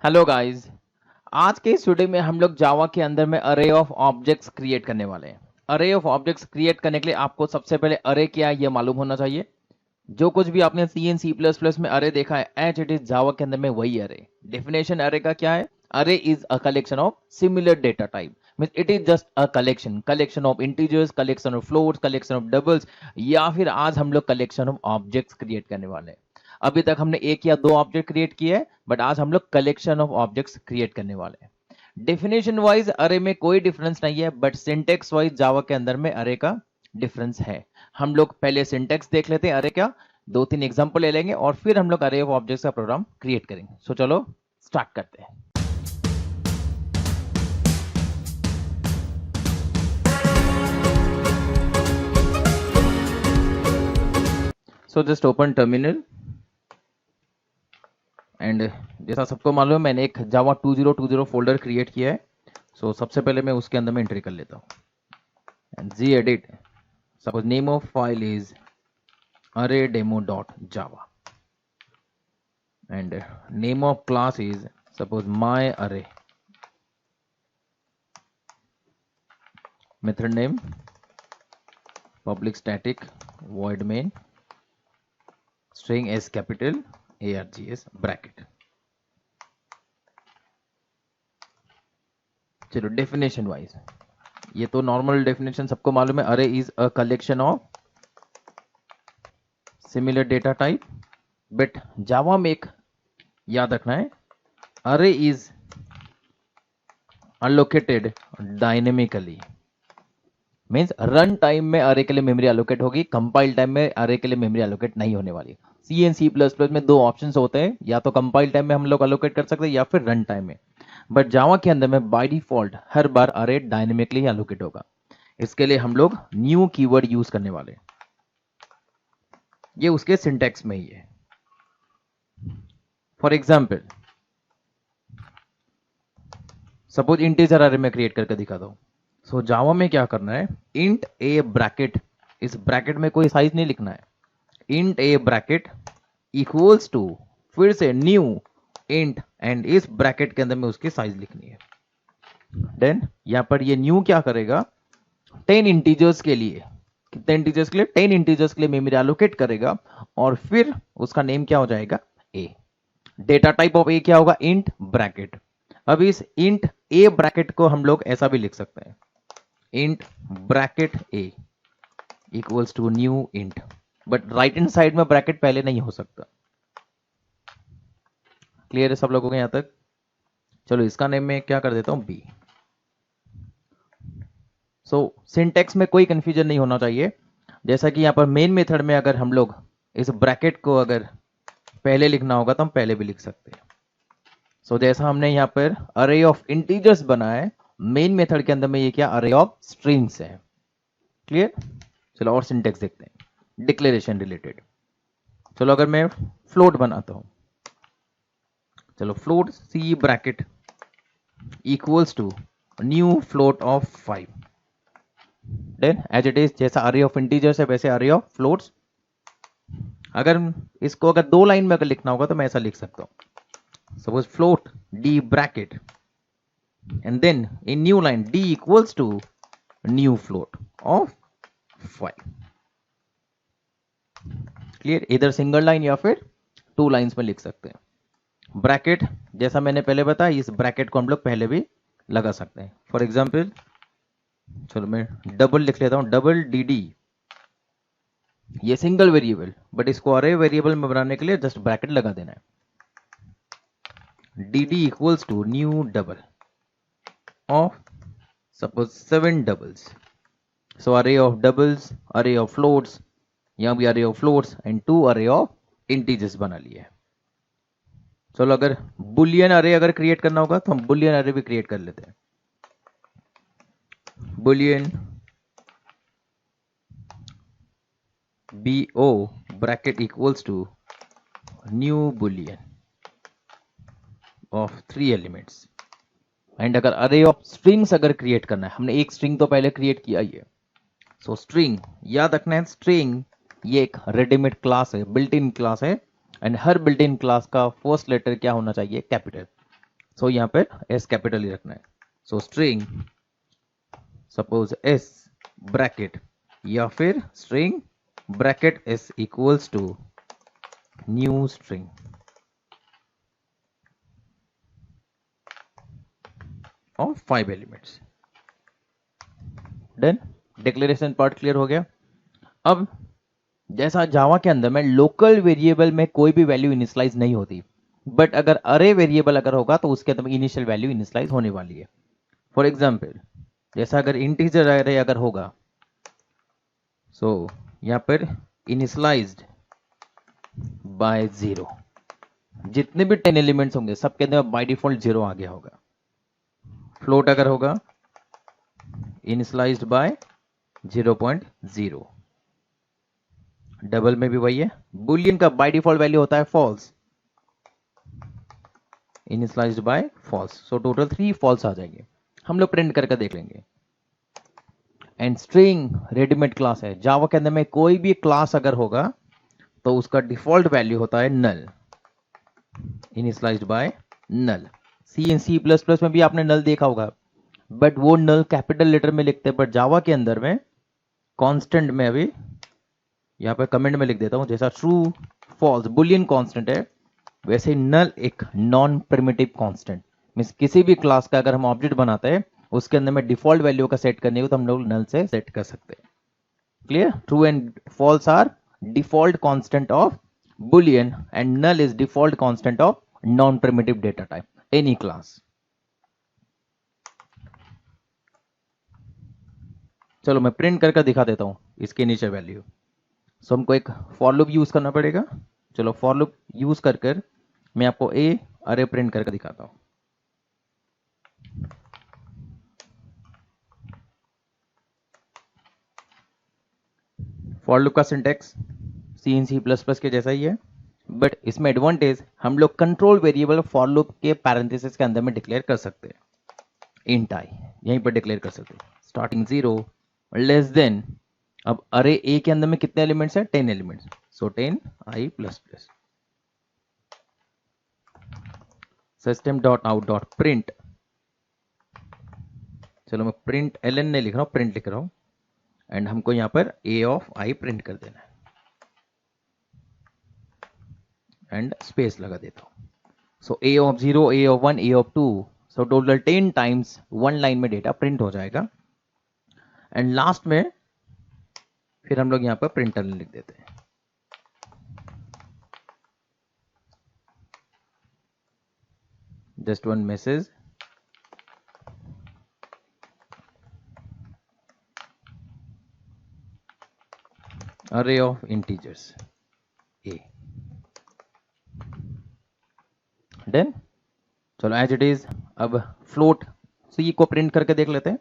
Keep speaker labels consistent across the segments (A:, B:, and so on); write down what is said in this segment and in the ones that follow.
A: Hello guys. आज के इस वीडियो में हम लोग जावा के अंदर में अरे ऑफ ऑब्जेक्ट्स क्रिएट करने वाले हैं। अरे ऑफ ऑब्जेक्ट्स क्रिएट करने के लिए आपको सबसे पहले अरे क्या है ये मालूम होना चाहिए। जो कुछ भी आपने C and C plus plus में अरे देखा है एच इट इज जावा के अंदर में वही अरे। डेफिनेशन अरे का क्या है? Array is a collection of similar data type, means it is just a collection of integers, collection of floats, collection of doubles, या फिर आज हम लोग कलेक्शन ऑफ ऑब्जेक्ट्स क्रिएट करने वाले हैं। अभी तक हमने एक या दो ऑब्जेक्ट क्रिएट किए हैं, बट आज हम लोग कलेक्शन ऑफ ऑब्जेक्ट्स क्रिएट करने वाले हैं। डेफिनेशन वाइज अरे में कोई डिफरेंस नहीं है, बट सिंटेक्स वाइज जावा के अंदर में अरे का डिफरेंस है। हम लोग पहले सिंटेक्स देख लेते हैं अरे क्या, दो तीन एग्जांपल ले लेंगे और फिर हम लोग अरे ऑफ ऑब्जेक्ट्स का प्रोग्राम क्रिएट करेंगे। सो चलो स्टार्ट करते हैं। So just open terminal and जैसा सबको मालूम है मैंने एक जावा 2020 फोल्डर क्रिएट किया है। सो सबसे पहले मैं उसके अंदर में एंट्री कर लेता हूँ and gedit, suppose name of file is arraydemo.java and name of class is suppose myArray, method name public static void main, string s capital args bracket। चलो डेफिनेशन वाइज ये तो नॉर्मल डेफिनेशन सबको मालूम है। Array is a collection of similar data type, but Java में एक याद रखना है, array is allocated dynamically, means run time में अरे के लिए मेमोरी अलोकेट होगी, कंपाइल टाइम में अरे के लिए मेमोरी अलोकेट नहीं होने वाली। C and C plus plus में दो ऑप्शंस होते हैं, या तो कंपाइल टाइम में हम लोग अलोकेट कर सकते हैं या फिर रन टाइम में, बट जावा के अंदर में बाय डिफॉल्ट हर बार अरे डायनेमिकली ही अलोकेट होगा। इसके लिए हम लोग न्यू कीवर्ड यूज करने वाले हैं, ये उसके सिंटेक्स में ही है। फॉर एग्जाम्पल सपोज इंटीजर अरे में क्रिएट करके दिखा दो। सो जावा में क्या करना है, इंट ए ब्रैकेट, इस ब्रैकेट में कोई साइज नहीं लिखना है, int A bracket equals to फिर से न्यू इंट एंड इस ब्रैकेट के अंदर में उसकी साइज लिखनी है। देन यहां पर ये न्यू क्या करेगा, 10 इंटीजर्स के लिए, कितने इंटीजर्स के लिए, 10 इंटीजर्स के लिए मेमोरी एलोकेट करेगा और फिर उसका नेम क्या हो जाएगा, ए। डेटा टाइप ऑफ ए क्या होगा, इंट ब्रैकेट। अब इस इंट ए ब्रैकेट को हम लोग ऐसा भी लिख सकते हैं, int bracket A equals to new int, but right hand side में ब्रैकेट पहले नहीं हो सकता। क्लियर है सब लोगों को यहां तक? चलो इसका नेम मैं क्या कर देता हूं, बी। सो सिंटेक्स में कोई कंफ्यूजन नहीं होना चाहिए। जैसा कि यहां पर मेन मेथड में अगर हम लोग इस ब्रैकेट को अगर पहले लिखना होगा तो हम पहले भी लिख सकते हैं। सो जैसा हमने यहां पर अरे ऑफ इंटीजर्स बनाया है, मेन मेथड के अंदर में ये क्या, अरे ऑफ स्ट्रिंग्स है। क्लियर? चलो और सिंटेक्स देखते हैं डिक्लेरेशन रिलेटेड। चलो अगर मैं फ्लोट बनाता हूं, चलो float C bracket equals to new float of 5। Then as it is, जैसा अरे ऑफ इंटीजर्स है वैसे अरे ऑफ फ्लोट्स। अगर इसको अगर दो लाइन में अगर लिखना होगा तो मैं ऐसा लिख सकता हूं, suppose float D bracket and then in new line D equals to new float of 5। Clear? इधर सिंगल लाइन या फिर टू लाइंस में लिख सकते हैं। ब्रैकेट जैसा मैंने पहले बताया, इस ब्रैकेट को हम लोग पहले भी लगा सकते हैं। फॉर एग्जाम्पल चलो मैं डबल लिख लेता हूं, डबल डी डी, ये सिंगल वेरिएबल, बट इसको अरे वेरिएबल में बनाने के लिए जस्ट ब्रैकेट लगा देना है, D D equals to new double of suppose 7 doubles. So array of doubles, array of floats, यहां भी अरे ऑफ फ्लोट्स एंड 2 अरे ऑफ इंटीजर्स बना लिए। चलो अगर बुलियन अरे अगर क्रिएट करना होगा तो हम बुलियन अरे भी क्रिएट कर लेते हैं, boolean BO bracket equals to new boolean of 3 elements. And अगर अरे ऑफ स्ट्रिंग्स अगर क्रिएट करना है, हमने एक स्ट्रिंग तो पहले क्रिएट किया ही है। सो स्ट्रिंग याद रखना है, स्ट्रिंग ये एक रेडीमेड क्लास है, बिल्ट इन क्लास है, and her built in class का फर्स्ट लेटर क्या होना चाहिए, कैपिटल। सो यहाँ पर एस कैपिटल ही रखना है। So string suppose S bracket या फिर string bracket S equals to new string of 5 elements. Done, declaration part clear हो गया। अब जैसा जावा के अंदर में लोकल वेरिएबल में कोई भी वैल्यू इनिशियलाइज नहीं होती, बट अगर अरे वेरिएबल अगर होगा तो उसके अंदर इनिशियल वैल्यू इनिशियलाइज होने वाली है। फॉर एग्जांपल जैसा अगर इंटीजर अरे अगर होगा, सो यहां पर इनिशियलाइज्ड बाय 0, जितने भी 10 एलिमेंट्स होंगे सबके अंदर बाय डिफॉल्ट 0 आ गया होगा। फ्लोट अगर होगा इनिशियलाइज्ड बाय 0.0, डबल में भी वही है। बुलियन का बाय डिफॉल्ट वैल्यू होता है false, initialised by false. So total 3 false आ जाएंगे, हम लोग प्रिंट करके देख लेंगे। एंड स्ट्रिंग रेडीमेड क्लास है, जावा के अंदर में कोई भी क्लास अगर होगा तो उसका डिफॉल्ट वैल्यू होता है null, initialised by null. C and C plus plus में भी आपने नल देखा होगा, बट वो नल कैपिटल लेटर में लिखते हैं, बट जावा के अंदर में कांस्टेंट में, अभी यहां पर कमेंट में लिख देता हूं, जैसा ट्रू फॉल्स बुलियन कांस्टेंट है वैसे ही नल एक नॉन प्रिमिटिव कांस्टेंट। मींस किसी भी क्लास का अगर हम ऑब्जेक्ट बनाते हैं उसके अंदर में डिफॉल्ट वैल्यू का सेट करने को तो हम लोग नल से सेट कर सकते हैं। Clear? True and false are default constant of boolean and null is default constant of non primitive data type any class. चलो मैं प्रिंट करके दिखा देता हूं इसके नीचे वैल्यू। सो हमको एक फॉर लूप यूज करना पड़ेगा। चलो फॉर लूप यूज कर मैं आपको ए अरे प्रिंट करके दिखाता हूं। फॉर लूप का सिंटेक्स सी इन सी प्लस प्लस के जैसा ही है, बट इसमें एडवांटेज हम लोग कंट्रोल वेरिएबल फॉर लूप के पैरेंथेसिस के अंदर में डिक्लेयर कर सकते हैं। इंट आई यहीं पर डिक्लेयर कर सकते हैं, स्टार्टिंग 0 लेस देन। अब अरे ए के अंदर में कितने एलिमेंट्स है? 10 elements, so 10 i plus plus. System dot out dot print, चलो मैं प्रिंट एल एन नहीं लिख रहा हूं, प्रिंट लिख रहा हूं, एंड हमको यहां पर ए ऑफ आई प्रिंट कर देना है एंड स्पेस लगा देता हूं। So a of 0, a of 1, a of 2, so total 10 times one line में डेटा प्रिंट हो जाएगा। एंड लास्ट में फिर हम लोग यहां पर प्रिंटर लिख देते हैं। Just one message, array of integers a, then चलो एज इट इज। अब फ्लोट सी को प्रिंट करके देख लेते हैं।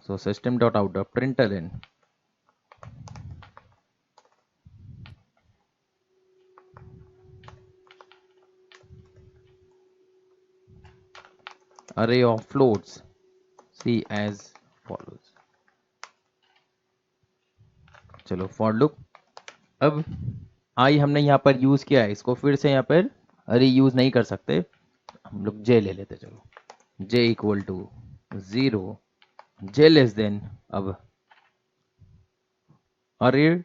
A: So system dot out dot println in array of floats see as follows। चलो फॉर लूप, अब आई हमने यहां पर यूज किया है, इसको फिर से यहां पर रीयूज नहीं कर सकते, हम लोग जे ले लेते। चलो j equal to 0, j less than. अब अरे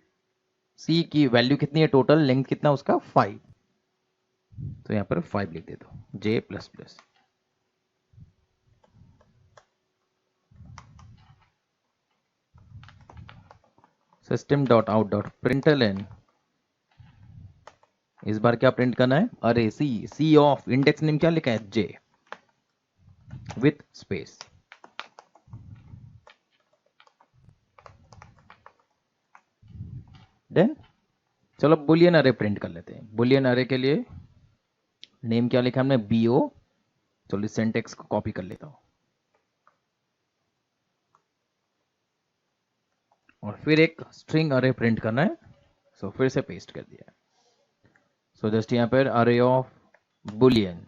A: सी की वैल्यू कितनी है? टोटल लेंथ कितना उसका? 5, तो यहां पर 5 लिख देता हूं, j plus plus. System dot out dot println, इस बार क्या प्रिंट करना है? Array c, c of index name क्या लिखा है? J with space. देन चलो बुलियन अरे प्रिंट कर लेते हैं। बुलियन अरे के लिए नेम क्या लिखा हमने? बीओ। चलो इस सिंटेक्स को कॉपी कर लेता हूं और फिर एक स्ट्रिंग अरे प्रिंट करना है, सो फिर से पेस्ट कर दिया। सो जस्ट यहां पर array of boolean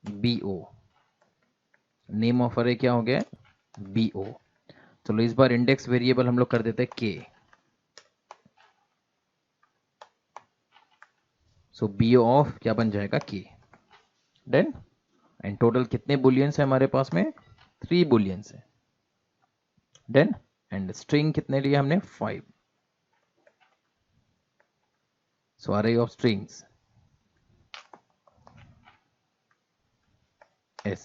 A: BO, name of array क्या हो गया? बीओ। चलो इस बार इंडेक्स वेरिएबल हम लोग कर देते हैं के। सो BO ऑफ क्या बन जाएगा K। डन। एंड टोटल कितने बुलियंस है हमारे पास में? 3 बुलियंस है। डन। एंड स्ट्रिंग कितने लिए हमने? 5। सो array of strings S,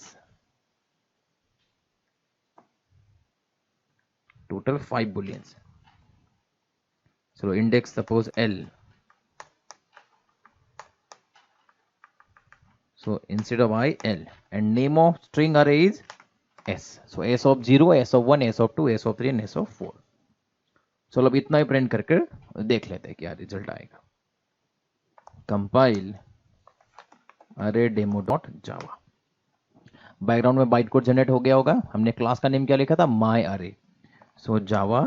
A: total 5 booleans. So index suppose L. So instead of I, L. And name of string array is S. So S of 0, S of 1, S of 2, S of 3 and S of 4. चलो अब इतना ही print करके देख लेते हैं क्या result आएगा। Compile अरे डेमो डॉट जावा। बैकग्राउंड में बाइट कोड जनरेट हो गया होगा। हमने क्लास का नेम क्या लिखा था? माई अरे। सो जावा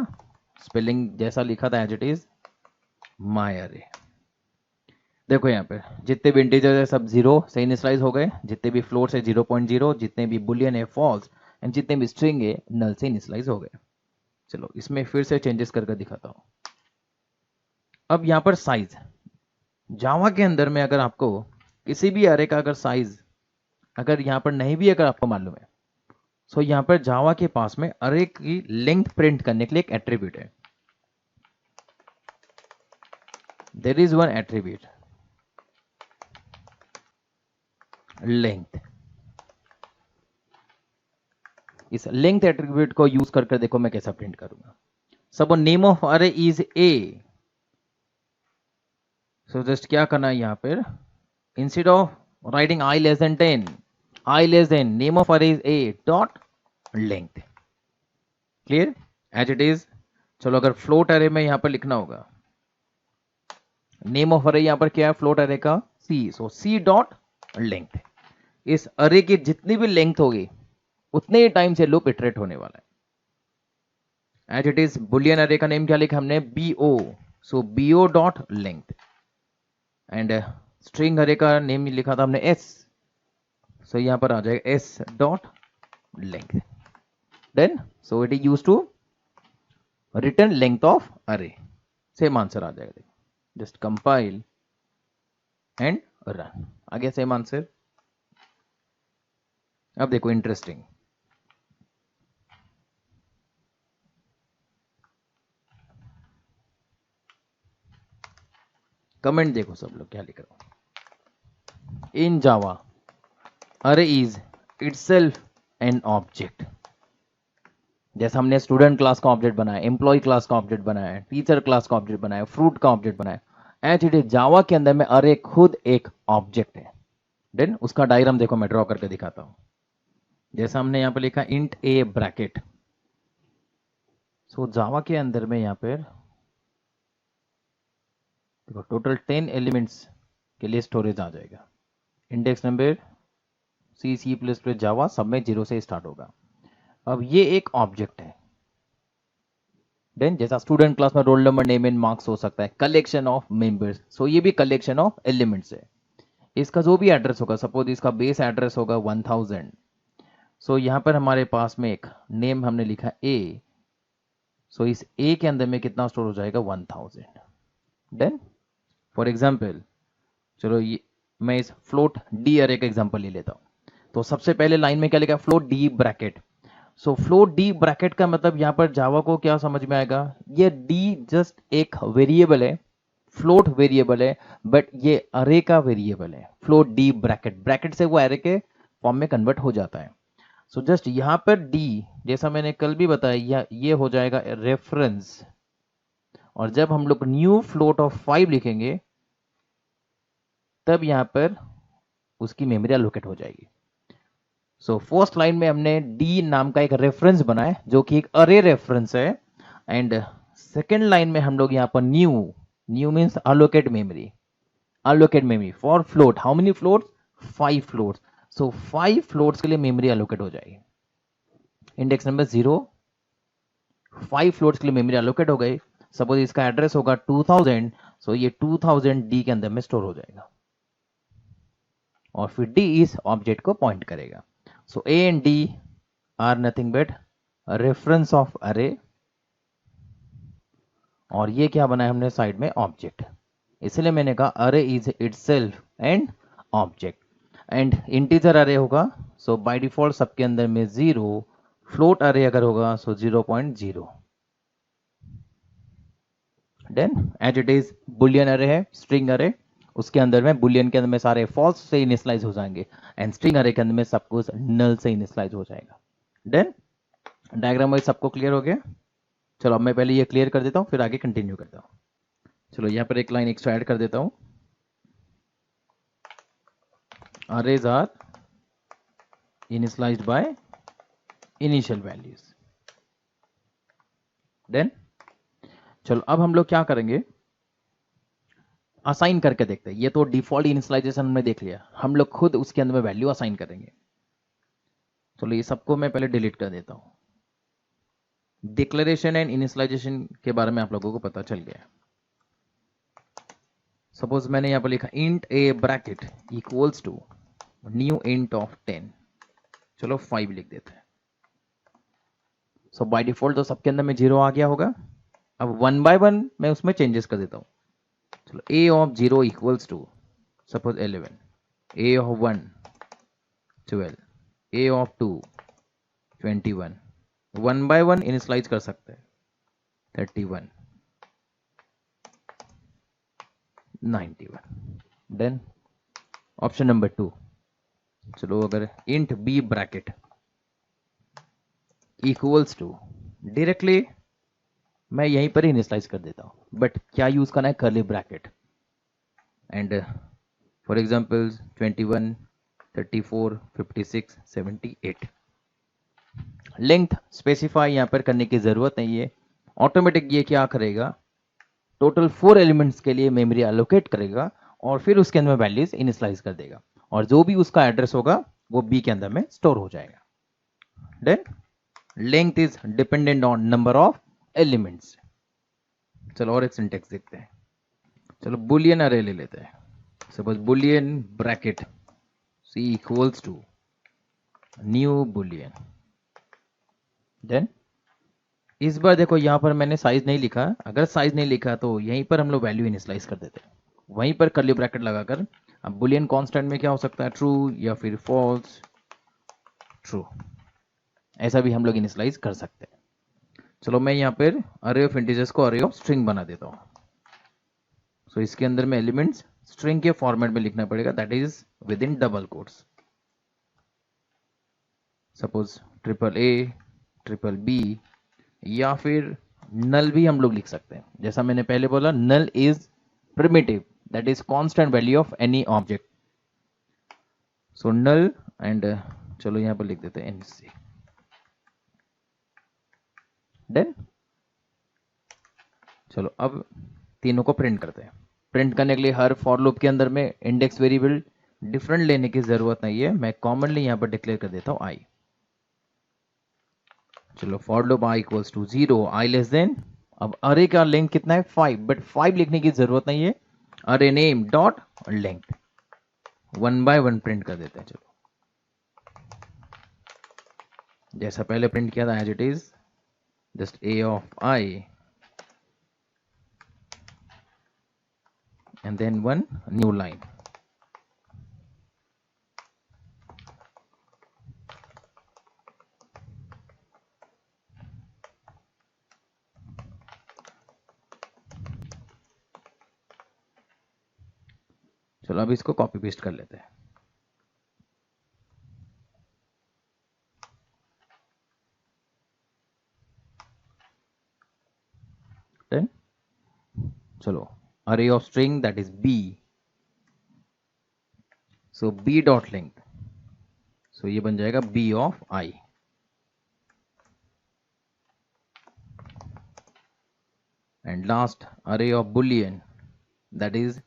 A: स्पेलिंग जैसा लिखा था एज इट इज माई अरे। देखो यहाँ पे जितने भी इंटीजर है सब 0 से इनिशियलाइज हो गए, जितने भी फ्लोट्स है 0.0, जितने भी बुलियन है फॉल्स, एंड जितने भी स्ट्रिंग है नल से इनिशियलाइज हो गए। चलो इसमें फिर से चेंजेस करके दिखाता हूं। अब यहाँ पर साइज, जावा के अंदर में अगर आपको किसी भी अरे का अगर साइज अगर यहाँ पर नहीं भी अगर आपको मालूम है, सो यहाँ पर जावा के पास में अरे की लेंथ प्रिंट करने के लिए एक एट्रीब्यूट है। There is one attribute length. इस लेंथ एट्रीब्यूट को यूज करके देखो मैं कैसा प्रिंट करूंगा। सब name of array is A. So just क्या करना है यहाँ पर, instead of writing I less than 10, I less than name of array is a dot length। Clear as it is. चलो अगर फ्लोट अरे में यहां पर लिखना होगा, नेम ऑफ अरे यहां पर क्या है? फ्लोट अरे का C। सो C डॉट लेंथ। इस अरे की जितनी भी लेंथ होगी उतने ही टाइम से लूप इटरेट होने वाला है। एज इट इज बुलियन अरे का नेम क्या लिखा हमने? BO। So BO dot length. And string अरे का नेम लिखा था हमने S। सो यहां पर आ जाएगा S dot length. Then so it is used to return length of array. Same answer आ जाएगा। जस्ट कंपाइल एंड रन, आ गया सेम आंसर। अब देखो इंटरेस्टिंग, कमेंट देखो सब लोग क्या लिख रहा हूं। इन जावा अरे इज इटसेल्फ एन ऑब्जेक्ट। जैसे हमने स्टूडेंट क्लास का ऑब्जेक्ट बनाया, एम्प्लॉय क्लास का ऑब्जेक्ट बनाया, टीचर क्लास का ऑब्जेक्ट बनाया, फ्रूट का ऑब्जेक्ट बनाया, एज इट इज जावा के अंदर में अरे खुद एक ऑब्जेक्ट है। देन उसका डायग्राम देखो मैं ड्रॉ करके दिखाता हूं। जैसा हमने यहां पर लिखा इंट ए ब्रैकेट। सो जावा के अंदर में यहां पर देखो टोटल 10 एलिमेंट्स के लिए स्टोरेज आ जाएगा। इंडेक्स नंबर C++ जावा सब में 0 से स्टार्ट होगा। अब ये एक ऑब्जेक्ट है। देन जैसा स्टूडेंट क्लास में role number name and marks हो सकता है, कलेक्शन ऑफ मेंबर्स, सो ये भी कलेक्शन ऑफ एलिमेंट्स है। इसका जो भी एड्रेस होगा, सपोज इसका बेस एड्रेस होगा 1000, सो यहां पर हमारे पास में एक नेम हमने लिखा A। सो इस A के अंदर में कितना स्टोर हो जाएगा? 1000। देन फॉर एग्जाम्पल चलो ये मैं इस फ्लोट D अरे का एग्जाम्पल ले लेता हूं। तो सबसे पहले लाइन में क्या लिखा? Float D bracket. So float D bracket का मतलब यहां पर जावा को क्या समझ में आएगा? ये D जस्ट एक वेरिएबल है, फ्लोट वेरिएबल है, बट ये अरे का वेरिएबल है। फ्लोट D ब्रैकेट, ब्रैकेट से वो अरे के फॉर्म में कन्वर्ट हो जाता है। सो जस्ट यहां पर D जैसा मैंने कल भी बताया ये हो जाएगा रेफरेंस। और जब हम लोग न्यू फ्लोट ऑफ 5 लिखेंगे तब यहां पर उसकी मेमोरी एलोकेट हो जाएगी। सो फर्स्ट लाइन में हमने D नाम का एक रेफरेंस बनाया जो कि एक अरे रेफरेंस है। एंड सेकेंड लाइन में हम लोग यहां पर new means allocate memory for float. How many floats? 5 floats. So 5 floats के लिए मेमोरी एलोकेट हो जाएगी। इंडेक्स नंबर 0, 5 फ्लोट्स के लिए मेमोरी एलोकेट हो गई। सपोज इसका एड्रेस होगा 2000, सो ये 2000 D के अंदर में स्टोर हो जाएगा और फिर D इस ऑब्जेक्ट को पॉइंट करेगा। So A and D are nothing but a reference of array और ये क्या बनाया हमने साइड में? ऑब्जेक्ट। इसलिए मैंने कहा अरे is itself and object, and integer अरे होगा सो बाय डिफॉल्ट सबके अंदर में 0, फ्लोट अरे अगर होगा so 0.0। Then as it is boolean array है, स्ट्रिंग अरे, उसके अंदर में बुलियन के अंदर में सारे फॉल्स से इनिशियलाइज हो जाएंगे एंड स्ट्रिंग अरे के अंदर में सब कुछ नल से इनिशियलाइज हो जाएगा। देन डायग्राम वाइज सबको क्लियर हो गया। चलो अब मैं पहले ये क्लियर कर देता हूँ फिर आगे कंटिन्यू करता हूँ। चलो यहाँ पर एक लाइन एक्स्ट्रा ऐड कर देता हूँ। Arrays are initialized by initial values. Then चलो अब हम लोग क्या करेंगे, असाइन करके देखते हैं। ये तो डिफॉल्ट इनिशियलाइजेशन हमने देख लिया, हम लोग खुद उसके अंदर में वैल्यू असाइन करेंगे। चलो ये सबको मैं पहले डिलीट कर देता हूं। डिक्लेरेशन एंड इनिशियलाइजेशन के बारे में आप लोगों को पता चल गया। सपोज मैंने यहां पर लिखा int A bracket equals to new int of 10, चलो 5 लिख देते हैं। सो बाय डिफॉल्ट तो सबके अंदर में 0 आ गया होगा। अब 1 बाय 1 मैं उसमें चेंजेस कर देता हूं। चलो a of 0 equals to suppose 11, a of 1 12, a of 2 21, 1 by 1 initialize कर सकते हैं 31 91। देन ऑप्शन नंबर 2, चलो अगर int b bracket equals to, directly मैं यहीं पर ही इनिशियलाइज कर देता हूं, बट क्या यूज करना है, curly bracket and for example 21 34 56 78। Length specify यहां पर करने की जरूरत नहीं है, ऑटोमेटिक ये क्या करेगा, टोटल 4 एलिमेंट्स के लिए मेमोरी एलोकेट करेगा और फिर उसके अंदर वैल्यूज इनिशियलाइज कर देगा और जो भी उसका एड्रेस होगा वो बी के अंदर में स्टोर हो जाएगा। Then length is dependent on number of elements. चलो और एक सिंटेक्स देखते हैं। चलो बुलियन अरे ले लेते हैं। Suppose boolean bracket c equals to new boolean. Then इस बार देखो यहां पर मैंने साइज नहीं लिखा, अगर साइज नहीं लिखा तो यहीं पर हम लोग वैल्यू इनिशियलाइज कर देते हैं, वहीं पर कर्ली ब्रैकेट लगाकर। अब बुलियन कांस्टेंट में क्या हो सकता है, ट्रू या फिर फॉल्स, ट्रू, ऐसा भी हम लोग इनिशियलाइज कर सकते हैं। चलो मैं यहाँ पर अरे ऑफ इंटीजर्स को अरे ऑफ स्ट्रिंग बना देता हूँ। सो इसके अंदर में एलिमेंट्स स्ट्रिंग के फॉर्मेट में लिखना पड़ेगा, that is with in double quotes. Suppose AAA, BBB या फिर नल भी हम लोग लिख सकते हैं। जैसा मैंने पहले बोला, null is primitive, that is constant value of any object. So null and चलो यहां पर लिख देते हैं NC। देन चलो अब तीनों को प्रिंट करते हैं। प्रिंट करने के लिए हर फॉर लूप के अंदर में इंडेक्स वेरिएबल डिफरेंट लेने की जरूरत नहीं है, मैं कॉमनली यहां पर डिक्लेयर कर देता हूं i। चलो for loop i equals to 0, i less than, अब अरे का लेंथ कितना है 5, बट 5 लिखने की जरूरत नहीं है, array name dot length 1 by 1 print कर देते हैं। चलो जैसा पहले प्रिंट किया था as it is, just a of i and then one new line। चलो अब इसको कॉपी पेस्ट कर लेते हैं। देन चलो array of string that is b, so b dot length, so ये बन जाएगा b of i। and last array of boolean that is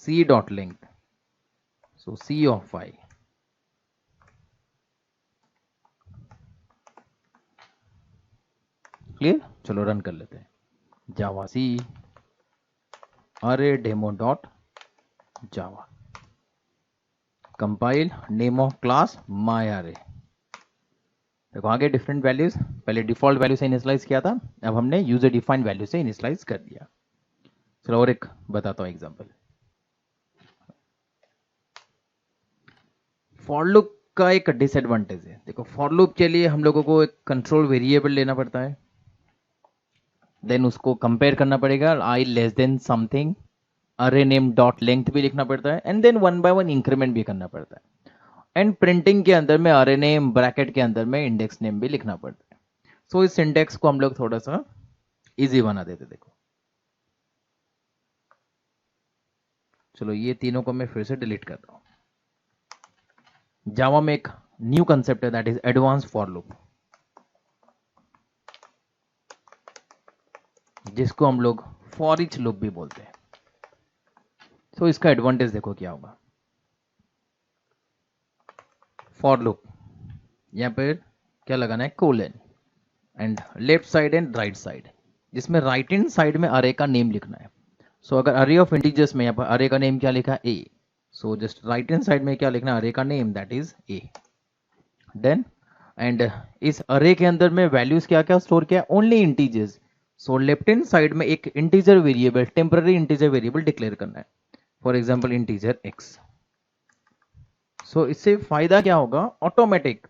A: c dot length, so c of i। Clear, चलो run कर लेते हैं। Java C array demo dot java, compile, name of class my array। देखो आगे different values, पहले default value से initialise किया था, अब हमने यूजर डिफाइंड वैल्यू से इनिशियलाइज कर दिया। चलो और एक बताता हूँ एग्जांपल। फॉर लूप का एक डिसएडवांटेज है, देखो फॉर लूप के लिए हम लोगों को एक कंट्रोल वेरिएबल लेना पड़ता है, देन उसको कंपेयर करना पड़ेगा, i less than something, array name dot length भी लिखना पड़ता है, and then one by one increment भी करना पड़ता है, एंड प्रिंटिंग के अंदर में अरे नेम ब्रैकेट के अंदर में इंडेक्स नेम भी लिखना पड़ता है। सो इस सिंटेक्स को हम लोग थोड़ा सा इजी बना देते। देखो चलो ये तीनों को मैं फिर से डिलीट करता हूं। जावा में एक न्यू कंसेप्ट है, that is advance for loop, जिसको हम लोग फॉर ईच लूप भी बोलते हैं। तो इसका एडवांटेज देखो क्या होगा। फॉर लूप यहां पर क्या लगाना है, colon, and left side and right side, जिसमें राइट हैंड साइड में अरे का नेम लिखना है। सो अगर अरे ऑफ इंटीजर्स में यहाँ पर अरे का नेम क्या लिखा है, a, so just right hand side में क्या लिखना है, अरे का name, that is a. Then and इस अरे के अंदर में वैल्यूज क्या क्या स्टोर किया, only integers. So left hand side में एक integer variable, temporary integer variable declare करना है, फॉर एग्जाम्पल इंटीजर एक्स। सो इससे फायदा क्या होगा, ऑटोमेटिक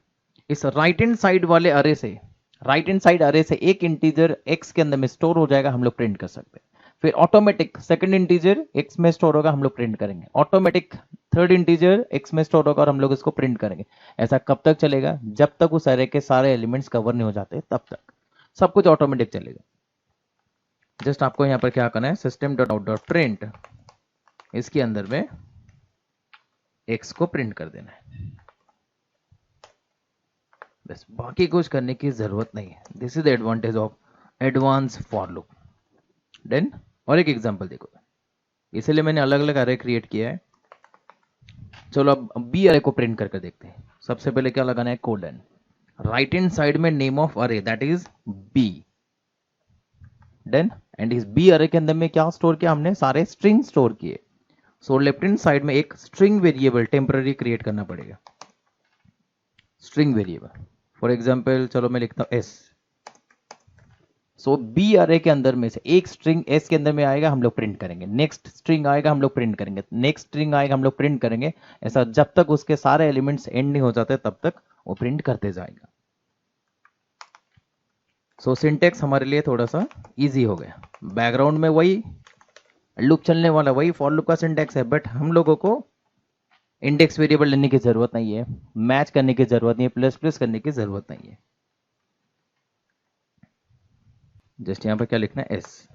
A: इस राइट हैंड साइड वाले अरे से, राइट हैंड साइड अरे से एक इंटीजर एक्स के अंदर में स्टोर हो जाएगा, हम लोग प्रिंट कर सकते हैं। फिर ऑटोमेटिक सेकंड इंटीजर एक्स में स्टोर होगा, हम लोग प्रिंट करेंगे। ऑटोमेटिक थर्ड इंटीजर एक्स में स्टोर होगा और हम लोग इसको प्रिंट करेंगे। ऐसा कब तक चलेगा, जब तक उस अरे के सारे एलिमेंट्स कवर नहीं हो जाते, तब तक सब कुछ ऑटोमेटिक चलेगा। जस्ट आपको यहाँ पर क्या करना है, system dot out dot print, इसके अंदर में एक्स को प्रिंट कर देना है, बस, बाकी कुछ करने की जरूरत नहीं है। This is the advantage of advance for loop. Then और एक एग्जांपल देखो, इसलिए मैंने अलग अलग अरे क्रिएट किया है। चलो अब बी अरे को प्रिंट करके देखते हैं। सबसे पहले क्या लगाना है, कोलन, राइट हैंड साइड में name of array that is b, then and इस बी अरे के अंदर में क्या स्टोर किया, हमने सारे स्ट्रिंग स्टोर किए। सो लेफ्ट हैंड साइड में एक स्ट्रिंग वेरिएबल टेम्पररी क्रिएट करना पड़ेगा, स्ट्रिंग वेरिएबल, फॉर एग्जाम्पल चलो मैं लिखता हूं एस। सो बी अरे के अंदर में से एक स्ट्रिंग एस के अंदर में आएगा, हम लोग प्रिंट करेंगे, नेक्स्ट स्ट्रिंग आएगा, हम लोग प्रिंट करेंगे, नेक्स्ट स्ट्रिंग आएगा, हम लोग प्रिंट करेंगे। ऐसा जब तक उसके सारे एलिमेंट्स एंड नहीं हो जाते तब तक वो प्रिंट करते जाएगा। सो सिंटेक्स हमारे लिए थोड़ा सा इजी हो गया। बैकग्राउंड में वही लूप चलने वाला, वही फॉर लूप का सिंटेक्स है, बट हम लोगों को इंडेक्स वेरिएबल लेने की जरूरत नहीं है, मैच करने की जरूरत नहीं है, प्लस प्लस करने की जरूरत नहीं है। जस्ट यहां पर क्या लिखना है, एस,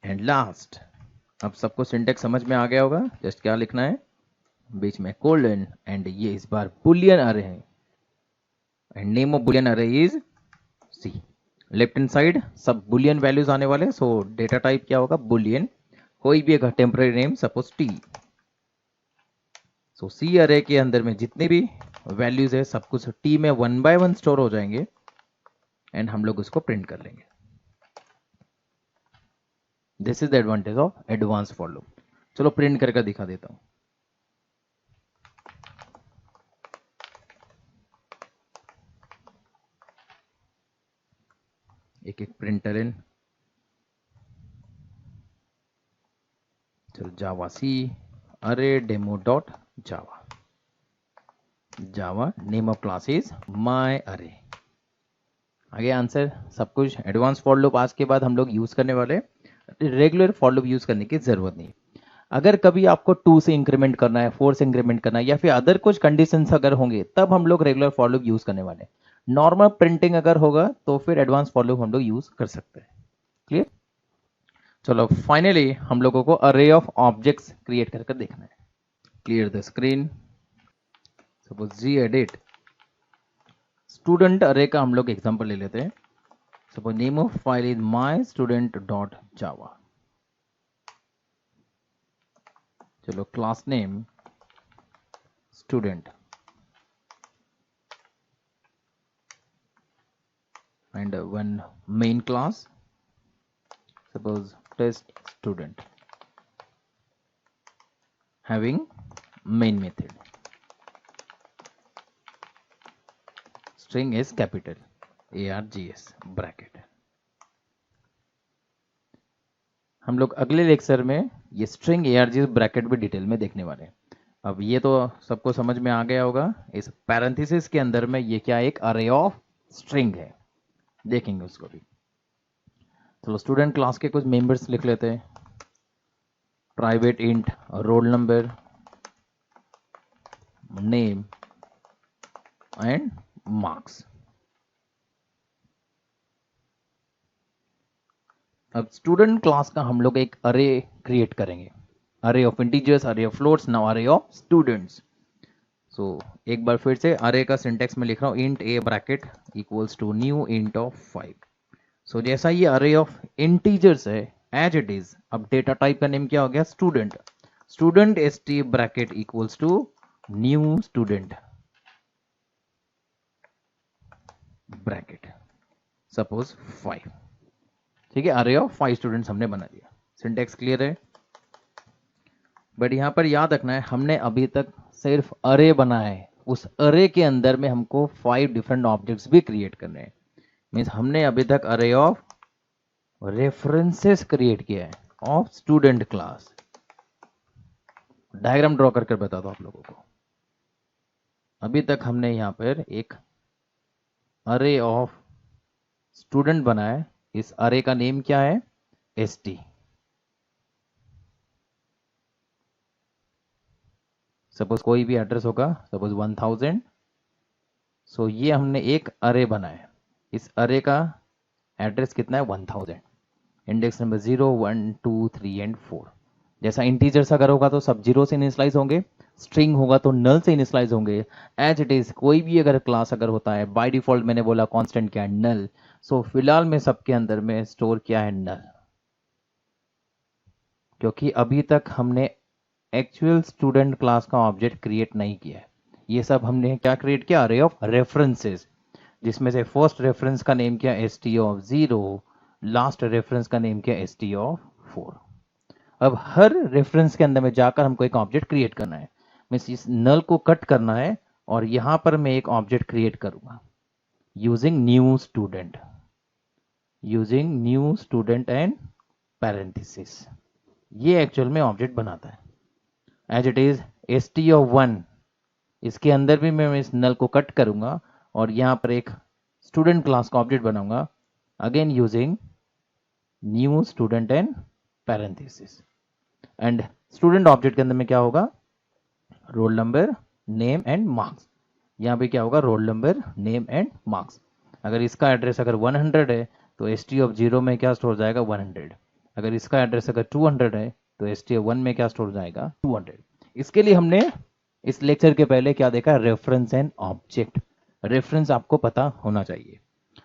A: एंड लास्ट। अब सबको सिंटेक्स समझ में आ गया होगा। जस्ट क्या लिखना है, बीच में कोलन, एंड ये इस बार बुलियन अरे है, and name of boolean array is c. Left hand side सब बुलियन वैल्यूज आने वाले, सो डेटा टाइप क्या होगा, बुलियन, कोई भी एक टेम्पररी नेम, सपोज टी। सो सी अरे के अंदर में जितने भी वैल्यूज है सब कुछ टी में वन बाय वन स्टोर हो जाएंगे, एंड हम लोग उसको प्रिंट कर लेंगे। This is the advantage of advance for loop. चलो प्रिंट करके दिखा देता हूं। एक एक प्रिंटर इन, चलो जावा सी अरे demo dot Java, Java name of class is my अरे। आगे आंसर सब कुछ एडवांस फॉर लूप आज के बाद हम लोग यूज करने वाले, रेगुलर फॉर लूप यूज करने की जरूरत नहीं। अगर कभी आपको 2 से इंक्रीमेंट करना है, 4 से इंक्रीमेंट करना है, या फिर अदर कुछ कंडीशंस अगर होंगे, तब हम लोग रेगुलर फॉर लूप यूज करने वाले। नॉर्मल प्रिंटिंग अगर होगा तो फिर एडवांस फॉर लूप हम लोग यूज कर सकते हैं। क्लियर। चलो फाइनली हम लोगों को अरे ऑफ ऑब्जेक्ट्स क्रिएट करके देखना है। Clear the screen. Suppose g edit student array का हम लोग एग्जांपल ले लेते हैं। Suppose name of file is my student dot Java. चलो class name student, and one main class, suppose test student, having main method, string is capital args bracket। हम लोग अगले लेक्चर में ये स्ट्रिंग args ब्रैकेट भी detail में देखने वाले हैं। अब ये तो सबको समझ में आ गया होगा। इस पैरेंथेसिस के अंदर में ये क्या एक अरे ऑफ स्ट्रिंग है, देखेंगे उसको भी। चलो स्टूडेंट क्लास के कुछ मेंबर्स लिख लेते हैं। Private int roll number, name and marks. अब स्टूडेंट क्लास का हम लोग एक अरे क्रिएट करेंगे, अरे ऑफ इंटीजर्स, अरे ऑफ फ्लोट्स, नाउ अरे ऑफ स्टूडेंट्स। सो एक बार फिर से अरे का सिंटेक्स में लिख रहा हूँ, int A bracket equals to new int of 5। So जैसा ये अरे ऑफ इंटीजर्स है एज इट इज, अब डेटा टाइप का नेम क्या हो गया, student. Student s t bracket equals to new student bracket suppose 5। ठीक है, अरे ऑफ 5 स्टूडेंट्स हमने बना दिया। सिंटेक्स क्लियर है? बट यहां पर याद रखना है, हमने अभी तक सिर्फ अरे बनाया है, उस अरे के अंदर में हमको 5 डिफरेंट ऑब्जेक्ट्स भी क्रिएट करने हैं। मीन्स हमने अभी तक अरे ऑफ रेफरेंसेस क्रिएट किया है of student class. Diagram draw करके बता दो आप लोगों को। अभी तक हमने यहां पर एक अरे ऑफ स्टूडेंट बनाया है, इस अरे का नेम क्या है, st। सपोज कोई भी एड्रेस होगा, सपोज 1000। सो ये हमने एक अरे बनाया, इस अरे का एड्रेस कितना है, 1000। Index number 0 1 2 3 and 4। जैसा इंटीजर्स अगर होगा तो सब 0 से इनिशियलाइज होंगे, स्ट्रिंग होगा तो नल से इनिशियलाइज होंगे। एज इट इज कोई भी अगर क्लास अगर होता है, बाय डिफॉल्ट मैंने बोला कांस्टेंट क्या है, नल। सो फिलहाल में सबके अंदर में स्टोर क्या है, नल, क्योंकि अभी तक हमने एक्चुअल स्टूडेंट क्लास का ऑब्जेक्ट क्रिएट नहीं किया है। ये सब हमने क्या क्रिएट किया, अरे ऑफ रेफरेंसेस, जिसमें से फर्स्ट रेफरेंस का नेम क्या, st ऑफ 0, लास्ट रेफरेंस का नेम क्या, st ऑफ 4। अब हर रेफरेंस के अंदर में जाकर हमको एक ऑब्जेक्ट क्रिएट करना है। मीन्स इस नल को कट करना है और यहां पर मैं एक ऑब्जेक्ट क्रिएट करूंगा using new student, using new student and parenthesis. ये एक्चुअल में ऑब्जेक्ट बनाता है as it is st of 1। इसके अंदर भी मैं इस नल को कट करूंगा और यहां पर एक स्टूडेंट क्लास का ऑब्जेक्ट बनाऊंगा, again using new student and parenthesis. And student object के अंदर में क्या होगा, role number, name and marks. यहाँ पे क्या होगा, role number, name and marks. अगर इसका एड्रेस अगर 100 है तो st ऑफ 0 में क्या स्टोर जाएगा, 100। अगर इसका एड्रेस अगर 200 है तो st ऑफ 1 में क्या स्टोर जाएगा, 200। इसके लिए हमने इस लेक्चर के पहले क्या देखा, रेफरेंस एंड ऑब्जेक्ट। रेफरेंस आपको पता होना चाहिए।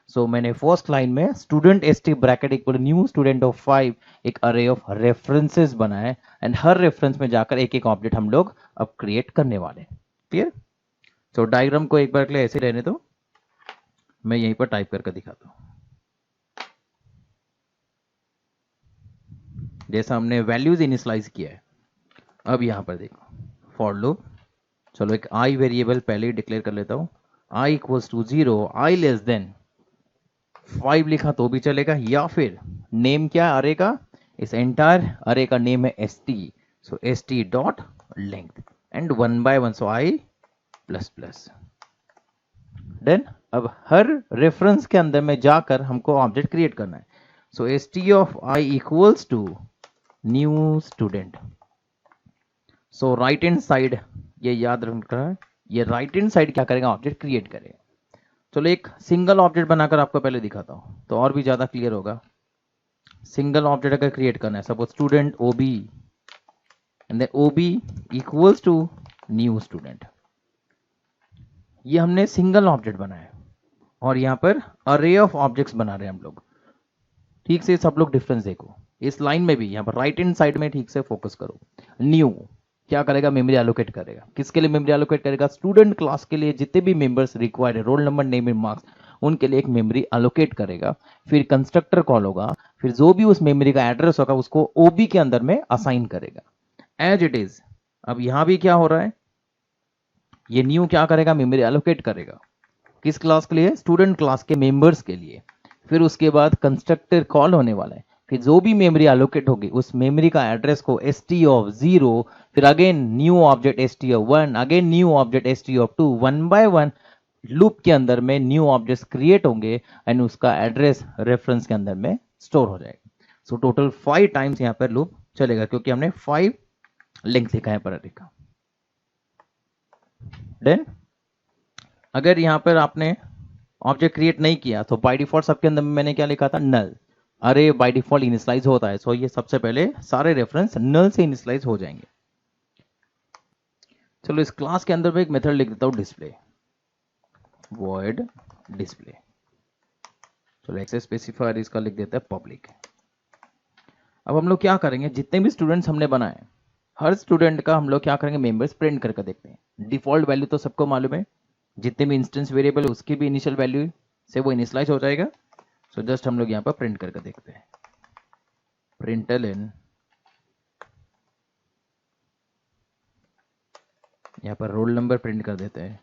A: सो मैंने फर्स्ट लाइन में student st bracket equal new student of 5 एक अरे ऑफ रेफरेंसेस बनाए, एंड हर रेफरेंस में जाकर एक एक ऑब्जेक्ट हम लोग अब क्रिएट करने वाले। क्लियर? सो डायग्राम को एक बार के लिए ऐसे रहने दो, मैं यहीं पर टाइप करके दिखाता हूं। जैसा हमने वैल्यूज इनिशियलाइज किया है, अब यहां पर देखो फॉर लूप। चलो एक आई वेरिएबल पहले ही डिक्लेयर कर लेता हूं, i equals to 0, i less than 5 लिखा तो भी चलेगा, या फिर नेम क्या है अरे का, इस एंटायर अरे का नेम है st। So st dot length and 1 by 1, so i plus plus. Then अब हर रेफरेंस के अंदर में जाकर हमको ऑब्जेक्ट क्रिएट करना है। So st of i equals to new student. So right hand side, ये याद रखना है, ये राइट हैंड साइड क्या करेगा, ऑब्जेक्ट क्रिएट करेगा। चलो एक सिंगल ऑब्जेक्ट बनाकर आपको पहले दिखाता हूं तो और भी ज्यादा क्लियर होगा। सिंगल ऑब्जेक्ट अगर क्रिएट करना है, suppose student ob and then ob equals to new student. ये हमने सिंगल ऑब्जेक्ट बनाया और यहां पर अरे ऑफ ऑब्जेक्ट्स बना रहे हैं हम लोग। ठीक से सब लोग डिफरेंस देखो, इस लाइन में भी यहां पर राइट हैंड साइड में ठीक से फोकस करो। न्यू क्या करेगा, मेमोरी एलोकेट करेगा। किसके लिए मेमोरी एलोकेट करेगा, स्टूडेंट क्लास के लिए जितने भी मेंबर्स रिक्वायर्ड है, role number, name and marks, उनके लिए एक मेमोरी एलोकेट करेगा। फिर कंस्ट्रक्टर कॉल होगा, फिर जो भी उस मेमोरी का एड्रेस होगा उसको ओबी के अंदर में असाइन करेगा एज इट इज। अब यहां भी क्या हो रहा है, ये न्यू क्या करेगा, मेमोरी एलोकेट करेगा। किस क्लास के लिए, स्टूडेंट क्लास के मेंबर्स के लिए। फिर उसके बाद कंस्ट्रक्टर कॉल होने वाला है, फिर जो भी मेमोरी एलोकेट होगी उस मेमोरी का एड्रेस को st ऑफ 0, फिर again new object st of 1, again new object st of 2, one by one loop के अंदर में न्यू ऑब्जेक्ट्स क्रिएट होंगे एंड उसका एड्रेस रेफरेंस के अंदर में स्टोर हो जाएगा। सो टोटल 5 टाइम्स यहाँ पर लूप चलेगा क्योंकि हमने 5 लिंक लिखा है पर अरे का। देन अगर यहाँ पर आपने ऑब्जेक्ट क्रिएट नहीं किया तो बाय डिफॉल्ट सबके अंदर में मैंने क्या लिखा था, नल। अरे बाय डिफॉल्ट इनिशियलाइज होता है, सो ये सबसे पहले सारे रेफरेंस नल से इनिशियलाइज हो जाएंगे। चलो इस क्लास के अंदर में एक मेथड लिख देता हूं, डिस्प्ले, void डिस्प्ले। चलो एक्सेस स्पेसिफायर इसका लिख देता है पब्लिक। अब हम लोग क्या करेंगे, जितने भी स्टूडेंट्स हमने बनाए हर स्टूडेंट का हम लोग क्या करेंगे, मेंबर्स प्रिंट करके देखते हैं। डिफॉल्ट वैल्यू तो सबको मालूम है, जितने भी इंस्टेंस वेरिएबल उसकी भी इनिशियल वैल्यू से वो इनिशियलाइज हो जाएगा। सो जस्ट हम लोग यहाँ पर प्रिंट करके देखते हैं, println, यहाँ पर रोल नंबर प्रिंट कर देते हैं,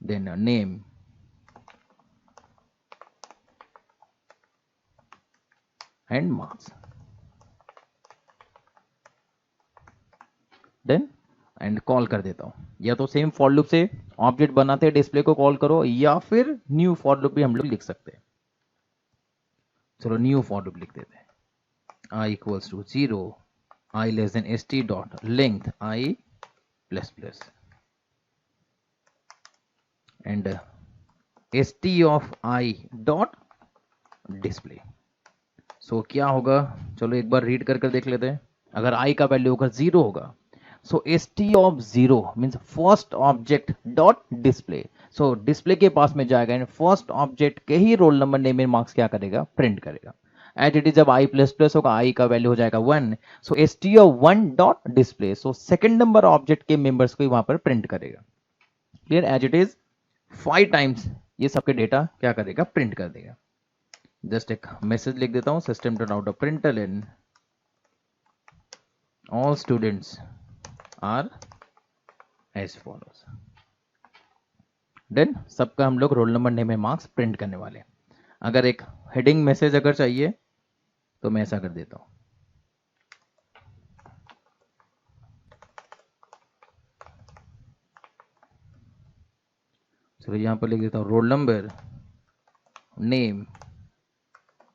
A: then name and marks, then and call कर देता हूं। या तो सेम फॉर लूप से ऑब्जेक्ट बनाते हैं डिस्प्ले को कॉल करो, या फिर न्यू फॉर लूप भी हम लोग लिख सकते हैं। चलो न्यू फॉर लूप लिख देते हैं, i equals to 0, i less than st dot length i plus plus and st of i dot display. So क्या होगा, चलो एक बार रीड कर देख लेते हैं। अगर i का वैल्यू होगा 0 होगा, so st of 0 means first object dot display. So display के पास में जाएगा एंड फर्स्ट ऑब्जेक्ट के ही roll number name and marks क्या करेगा, प्रिंट करेगा। एज इट इज जब i प्लस प्लस होगा, i का वैल्यू हो जाएगा 1, so st of 1 dot display, so second number object के मेंबर्स को वहां पर प्रिंट करेगा। Clear, as it is 5 times ये सबके डेटा क्या करेगा, प्रिंट कर देगा। जस्ट एक मैसेज लिख देता हूं, system dot out of println all students are as follows. Then सबका हम लोग roll number name and marks print करने वाले हैं। अगर एक हेडिंग मैसेज अगर चाहिए तो मैं ऐसा कर देता हूं, चलो यहां पर लिख देता हूं role number name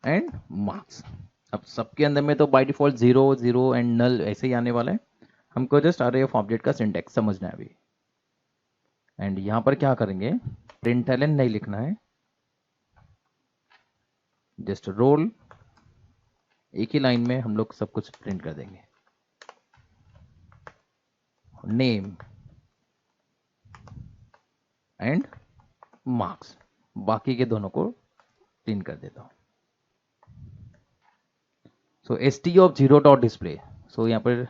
A: and marks. अब सबके अंदर में तो बाय डिफॉल्ट 0 0 एंड नल ऐसे ही आने वाला है, हमको जस्ट अरे ऑफ ऑब्जेक्ट का सिंटैक्स समझना है अभी। एंड यहां पर क्या करेंगे, println नहीं लिखना है, जस्ट रोल, एक ही लाइन में हम लोग सब कुछ प्रिंट कर देंगे, नेम एंड मार्क्स, बाकी के दोनों को प्रिंट कर देता हूं। सो st ऑफ 0 डॉट डिस्प्ले, सो यहां पर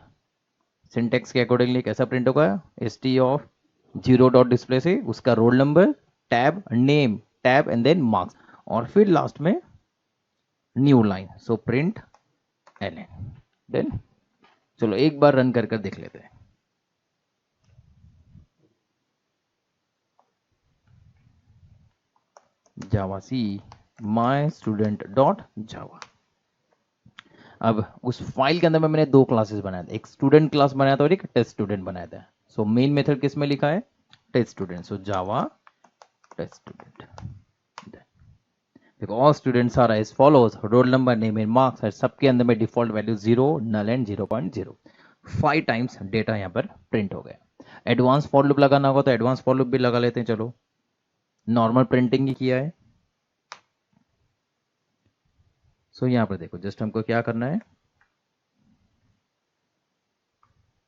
A: सिंटेक्स के अकॉर्डिंगली कैसा प्रिंट होगा, st ऑफ 0 डॉट डिस्प्ले से उसका roll number, tab, name, tab and then marks, और फिर लास्ट में new line, so print ln। Then चलो एक बार रन कर देख लेते हैं। Java c my student dot Java. अब उस फाइल के अंदर में मैंने 2 क्लासेस बनाए थे, एक स्टूडेंट क्लास बनाया था और एक टेस्ट स्टूडेंट बनाया था। सो मेन मेथड किस में लिखा है, test student, so Java test student. देखो all students are as follows, roll number name and marks, सबके अंदर में default value 0 null and 0.0। 5 times data यहाँ पर प्रिंट हो गया। एडवांस फॉर लूप लगाना होगा तो एडवांस फॉर लूप भी लगा लेते हैं। चलो नॉर्मल प्रिंटिंग ही किया है। सो यहां पर देखो जस्ट हमको क्या करना है,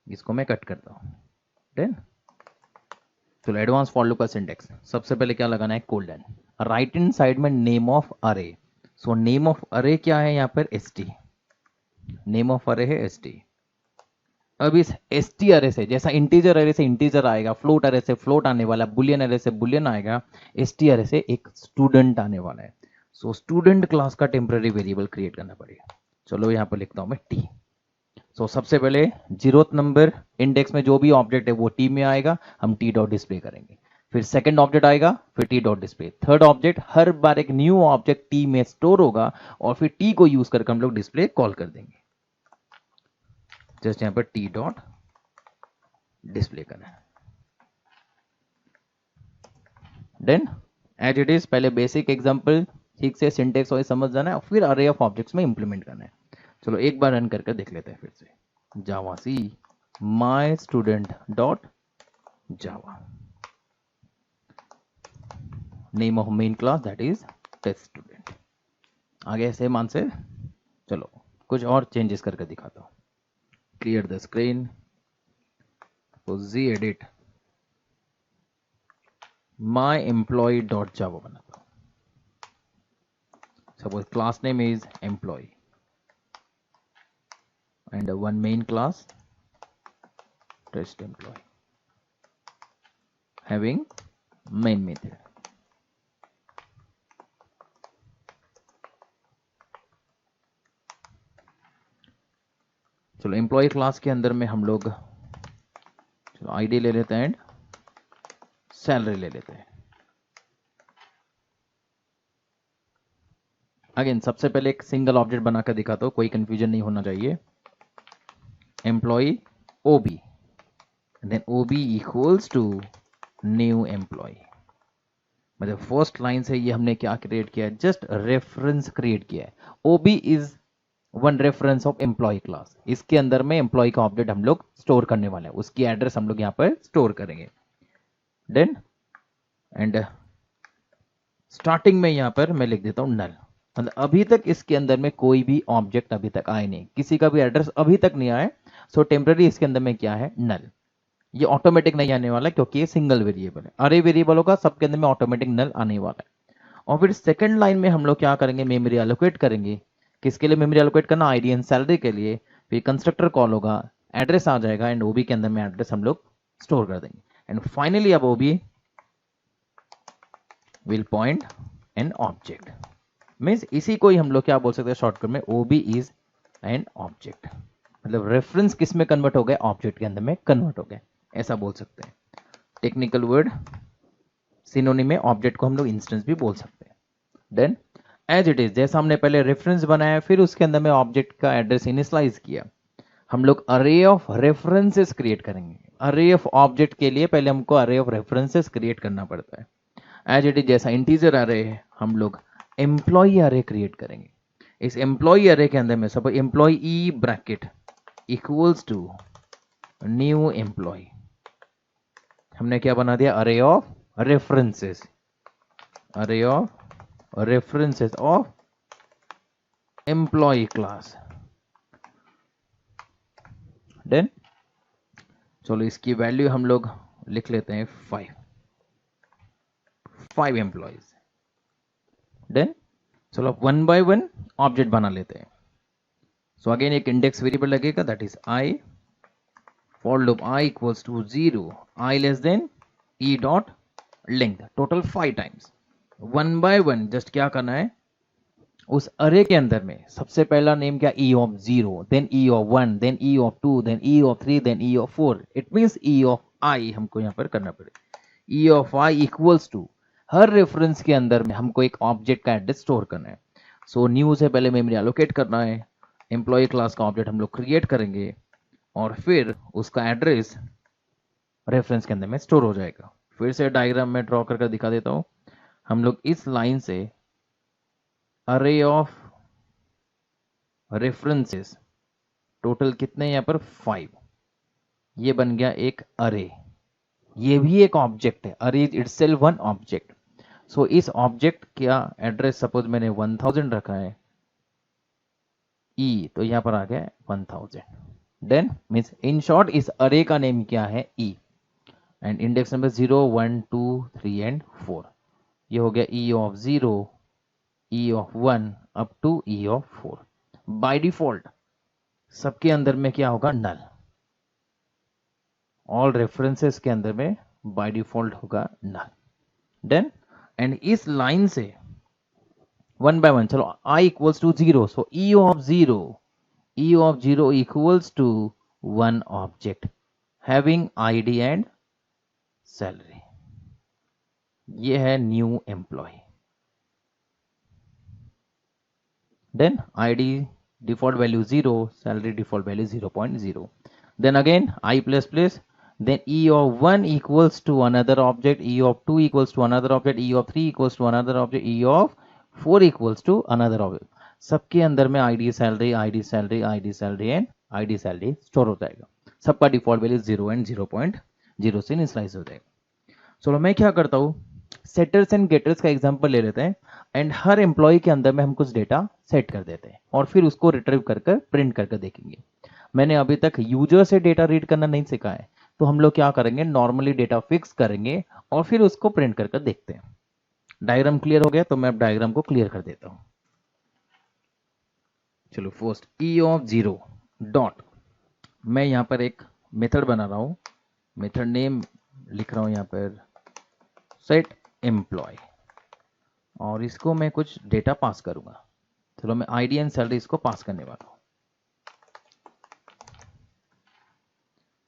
A: इसको मैं कट करता हूं। देन चलो एडवांस फॉर लूप का सिंटेक्स, सबसे पहले क्या लगाना है, कोलन, राइट हैंड साइड में नेम ऑफ अरे। सो नेम ऑफ अरे क्या है यहाँ पर, st, नेम ऑफ अरे है st। अब इस st अरे से, जैसा इंटीजर अरे से इंटीजर आएगा, फ्लोट अरे से फ्लोट आने वाला, बुलियन अरे से बुलियन आएगा, st अरे से एक स्टूडेंट आने वाला है। सो स्टूडेंट क्लास का टेम्पररी वेरिएबल क्रिएट करना पड़ेगा। चलो यहां पर लिखता हूं मैं t। सो सबसे पहले 0th नंबर इंडेक्स में जो भी ऑब्जेक्ट है वो t में आएगा, हम t डॉट डिस्प्ले करेंगे। फिर सेकंड ऑब्जेक्ट आएगा, फिर t dot display, third object, हर बार एक न्यू ऑब्जेक्ट टी में स्टोर होगा और फिर टी को यूज करके हम लोग डिस्प्ले कॉल कर देंगे। जस्ट यहां पर टी डॉट डिस्प्ले करना है। देन एज इट इज, पहले बेसिक एग्जांपल ठीक से सिंटेक्स और समझ जाना है, फिर अरे ऑफ ऑब्जेक्ट्स में इंप्लीमेंट करना है। चलो एक बार रन करके देख लेते हैं फिर से। Java c my student dot Java, name of main class that is test student. आगे सेम आंसर। चलो कुछ और चेंजेस करके दिखाता हूं। Clear the screen, g edit my employee dot Java बनाता हूं। Suppose class name is employee and one main class test employee having main method। चलो एम्प्लॉय क्लास के अंदर में हम लोग चलो आईडी ले लेते हैं एंड सैलरी ले लेते हैं। अगेन सबसे पहले एक सिंगल ऑब्जेक्ट बनाकर दिखाता हूं, कोई कंफ्यूजन नहीं होना चाहिए। Employee ob, then ob equals to new employee. मतलब फर्स्ट लाइन से ये हमने क्या क्रिएट किया है, जस्ट रेफरेंस क्रिएट किया है। Ob is one reference of employee class, इसके अंदर में एम्प्लॉय का ऑब्जेक्ट हम लोग स्टोर करने वाले हैं, उसकी एड्रेस हम लोग यहां पर स्टोर करेंगे। देन एंड स्टार्टिंग में यहां पर मैं लिख देता हूं नल, मतलब अभी तक इसके अंदर में कोई भी ऑब्जेक्ट अभी तक आए नहीं, किसी का भी एड्रेस अभी तक नहीं आया, सो टेम्पररी इसके अंदर में क्या है नल। ये ऑटोमेटिक नहीं आने वाला क्योंकि ये सिंगल वेरिएबल है, अरे वेरिएबल होगा सबके अंदर में ऑटोमेटिक नल आने वाला है। और फिर सेकंड लाइन में हम लोग क्या करेंगे, मेमोरी एलोकेट करेंगे। किसके लिए मेमोरी एलोकेट करना, आईडी एंड सैलरी के लिए। फिर कंस्ट्रक्टर कॉल होगा, एड्रेस आ जाएगा एंड ओबी के अंदर में एड्रेस हम लोग स्टोर कर देंगे। एंड फाइनली अब ob will point an object, means इसी को ही हम लोग क्या बोल सकते हैं शॉर्टकट में, ओबी इज एन ऑब्जेक्ट। मतलब रेफरेंस किस में कन्वर्ट हो गए, ऑब्जेक्ट के अंदर में कन्वर्ट हो गए, ऐसा बोल सकते हैं। टेक्निकल वर्ड सिनोनिम में ऑब्जेक्ट को हम लोग इंस्टेंस भी बोल सकते हैं। देन एज इट इज, जैसा हमने पहले रेफरेंस बनाया फिर उसके अंदर में ऑब्जेक्ट का एड्रेस इनिशियलाइज किया, हम लोग अरे ऑफ रेफरेंसेस क्रिएट करेंगे। अरे ऑफ ऑब्जेक्ट के लिए पहले हमको अरे ऑफ रेफरेंसेस क्रिएट करना पड़ता है। एज इट इज, जैसा इंटीजर अरे है हम लोग एम्प्लॉय अरे क्रिएट करेंगे। इस एम्प्लॉय अरे के अंदर में suppose employee e bracket equals to new employee, हमने क्या बना दिया, array of references, array of references of employee class. Then चलो इसकी वैल्यू हम लोग लिख लेते हैं 5 एम्प्लॉयज। देन चलो वन बाय वन ऑब्जेक्ट बना लेते हैं। सो अगेन एक इंडेक्स वेरिएबल लगेगा that is i, for loop i equals to 0, i less than e dot length, total 5 times. One by one just क्या करना है, उस अरे के अंदर में सबसे पहला नेम क्या, e of 0, then e of 1, then e of 2, then e of 3, then e of 4। It means e of i हमको यहां पर करना पड़ेगा। E of i equals to, हर रेफरेंस के अंदर में हमको एक ऑब्जेक्ट का एड्रेस स्टोर करना है। सो न्यू से पहले मेमोरी एलोकेट करना है, एम्प्लॉय क्लास का ऑब्जेक्ट हम लोग क्रिएट करेंगे और फिर उसका एड्रेस रेफरेंस के अंदर में स्टोर हो जाएगा। फिर से डायग्राम में ड्रॉ करके दिखा देता हूं। हम लोग इस लाइन से अरे ऑफ रेफरेंसेस टोटल कितने यहां पर 5, ये बन गया एक अरे, ये भी एक ऑब्जेक्ट है, array is itself one object. सो इस ऑब्जेक्ट का एड्रेस सपोज मैंने 1000 रखा है ई, तो यहां पर आ गया 1000। देन मींस इन शॉर्ट इस अरे का नेम क्या है, e, and index number 0 1 2 3 and 4। ये हो गया e of 0, e of 1 up to e of 4। By default सबके अंदर में क्या होगा, नल। ऑल रेफरेंसेस के अंदर में बाय डिफॉल्ट होगा नल। देन एंड इस लाइन से वन बाय वन, चलो i equals to 0, so e of 0 equals to 1 object having id and salary. ये है new employee. Then ID default value 0, salary default value 0.0। Then again i plus plus, then e of 1 equals to another object, e of 2 equals to another object, e of 3 equals to another object, e of 4 equals to another object। सबके अंदर में id salary, id salary, id salary and id salary store हो जाएगा। सबका default value 0 and 0.0 से initialise हो जाएगा। चलो मैं क्या करता हूँ, सेटर्स एंड गेटर्स का एग्जांपल ले लेते हैं एंड हर एम्प्लॉय के अंदर में हम कुछ डेटा सेट कर देते हैं और फिर उसको रिट्रीव कर प्रिंट करके देखेंगे। मैंने अभी तक यूजर से डेटा रीड करना नहीं सीखा है, तो हम लोग क्या करेंगे, नॉर्मली डेटा फिक्स करेंगे और फिर उसको प्रिंट करके देखते हैं। डायग्राम क्लियर हो गया, तो मैं अब डायग्राम को क्लियर कर देता हूं। चलो फर्स्ट ई ऑफ 0 डॉट, मैं यहां पर एक मेथड बना रहा हूं, मेथड नेम लिख रहा हूं यहां पर सेट एम्प्लॉय, और इसको मैं कुछ डेटा पास करूंगा। चलो मैं आईडी एंड सैलरी इसको पास करने वाला हूं।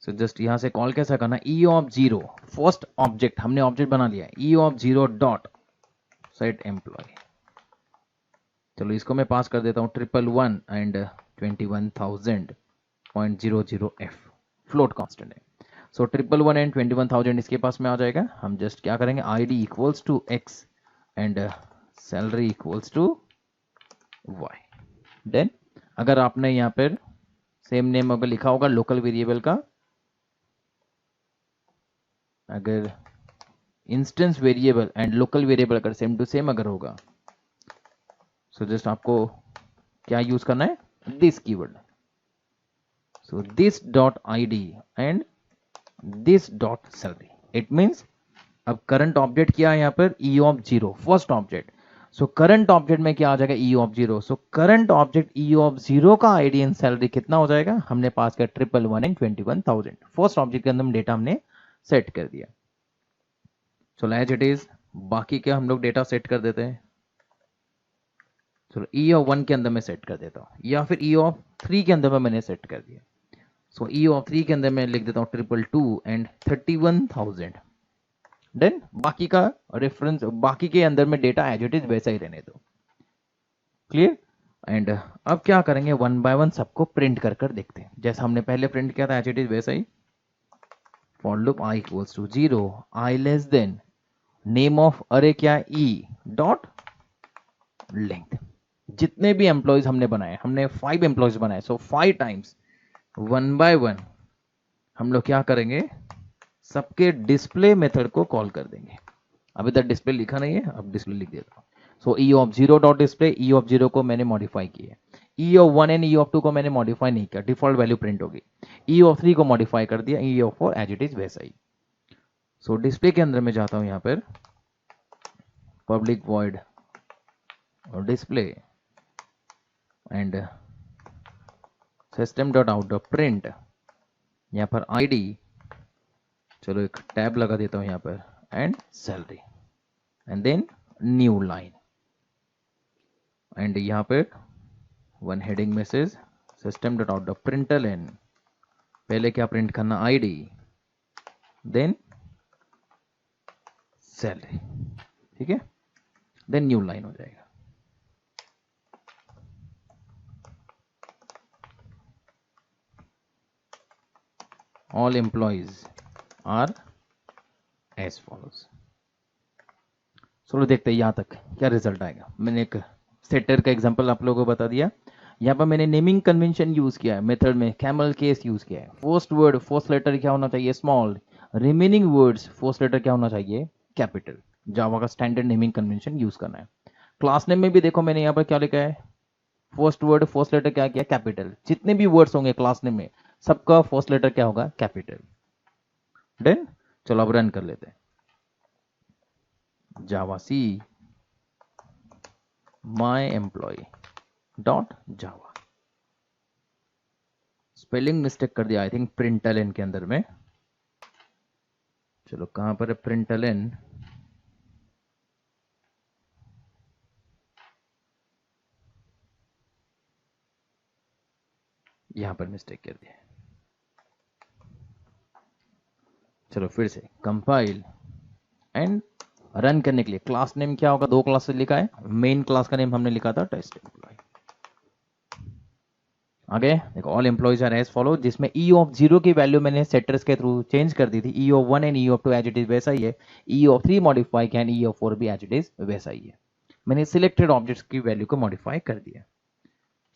A: सो जस्ट यहां से कॉल कैसा करना, ई ऑफ 0 फर्स्ट ऑब्जेक्ट, हमने ऑब्जेक्ट बना लिया है, e of 0 dot set employee. चलो इसको मैं पास कर देता हूँ 111 एंड 21,000.00f, फ्लोट कांस्टेंट है। सो 111 एंड 21,000 इसके पास में आ जाएगा। हम जस्ट क्या करेंगे, ID equals to x and salary equals to y। Then अगर आपने यहाँ पर सेम नेम अगर लिखा होगा लोकल वेरिएबल का, अगर instance variable and local variable अगर सेम टू सेम अगर होगा, सो जस्ट आपको क्या यूज करना है, this keyword. So this dot ID and this dot salary, it means अब करंट ऑब्जेक्ट क्या है यहाँ पर, ई of 0 first object. So current object में क्या आ जाएगा, ई of 0। So current object E of 0 का आईडी एंड सैलरी कितना हो जाएगा, हमने पास किया 111 एंड 21,000। फर्स्ट ऑब्जेक्ट के अंदर डेटा हमने सेट कर दिया। चलो एज इट इज बाकी क्या हम लोग डेटा सेट कर देते हैं। चलो ई ऑफ 1 के अंदर मैं सेट कर देता हूँ, या फिर ई ऑफ 3 के अंदर में मैंने सेट कर दिया। सो ई ऑफ 3 के अंदर मैं लिख देता हूँ 222 एंड 31,000। देन बाकी का रेफरेंस, बाकी के अंदर में डेटा एज इट इज वैसा ही रहने दो। क्लियर। एंड अब क्या करेंगे, वन बाय वन सबको प्रिंट कर कर देखते हैं, जैसा हमने पहले प्रिंट किया था एज इट इज वैसा ही। For loop i equals to 0, i less than name of array क्या, ई डॉट लेंथ। जितने भी एम्प्लॉयज हमने बनाए, हमने 5 एम्प्लॉयज बनाए, सो 5 टाइम्स वन बाय वन हम लोग क्या करेंगे, सबके डिस्प्ले मेथड को कॉल कर देंगे। अभी तक डिस्प्ले लिखा नहीं है, अब डिस्प्ले लिख देता हूँ। So e of 0 dot display, e of 0 को मैंने मॉडिफाई किया, e of 1 and e of 2 को मैंने मॉडिफाई नहीं किया, डिफॉल्ट वैल्यू प्रिंट होगी। ई ऑफ 3 को मॉडिफाई कर दिया, e of 4 as it is वैसा ही। सो डिस्प्ले के अंदर में जाता हूं, यहां पर पब्लिक वॉइड और display and system dot out dot print, यहां पर आईडी, चलो एक टैब लगा देता हूं यहां पर, and salary, and then new line, and यहां पर one heading message system dot out dot println, पहले क्या प्रिंट करना, आईडी देन सैलरी, ठीक है। देन न्यू लाइन हो जाएगा। All employees are as follows. चलो देखते हैं यहां तक क्या रिजल्ट आएगा। मैंने एक सेटर का एग्जांपल आप लोगों को बता दिया। यहाँ पर मैंने नेमिंग कन्वेंशन यूज किया है, मेथड में कैमल केस यूज किया है। फर्स्ट वर्ड फर्स्ट लेटर क्या होना चाहिए, small. Remaining words first letter क्या होना चाहिए, कैपिटल। जावा का स्टैंडर्ड नेमिंग कन्वेंशन यूज करना है। क्लास नेम में भी देखो मैंने यहाँ पर क्या लिखा है, फर्स्ट वर्ड फर्स्ट लेटर क्या किया, कैपिटल। जितने भी वर्ड्स होंगे क्लास नेम में सबका फर्स्ट लेटर क्या होगा, कैपिटल। देन चलो अब रन कर लेते हैं। Java c my employee dot Java, spelling mistake कर दिया आई थिंक प्रिंटलन के अंदर में। चलो कहां पर है प्रिंटलन, यहां पर मिस्टेक कर दिया। चलो फिर से कंपाइल एंड रन करने के लिए क्लास नेम क्या होगा, 2 क्लासेस लिखा है, मेन क्लास का नेम हमने लिखा था टेस्ट एम्प्लॉय। आगे देखो all employees are as follow, जिसमें ई ऑफ 0 की वैल्यू मैंने सेटर्स के थ्रू चेंज कर दी थी, e of 1 and e of 2 as it is वैसा ही है, ई ऑफ 3 मॉडिफाई किया एंड ई ऑफ 4 भी एज इट इज वैसा ही है। मैंने सिलेक्टेड ऑब्जेक्ट्स की वैल्यू को मॉडिफाई कर दिया।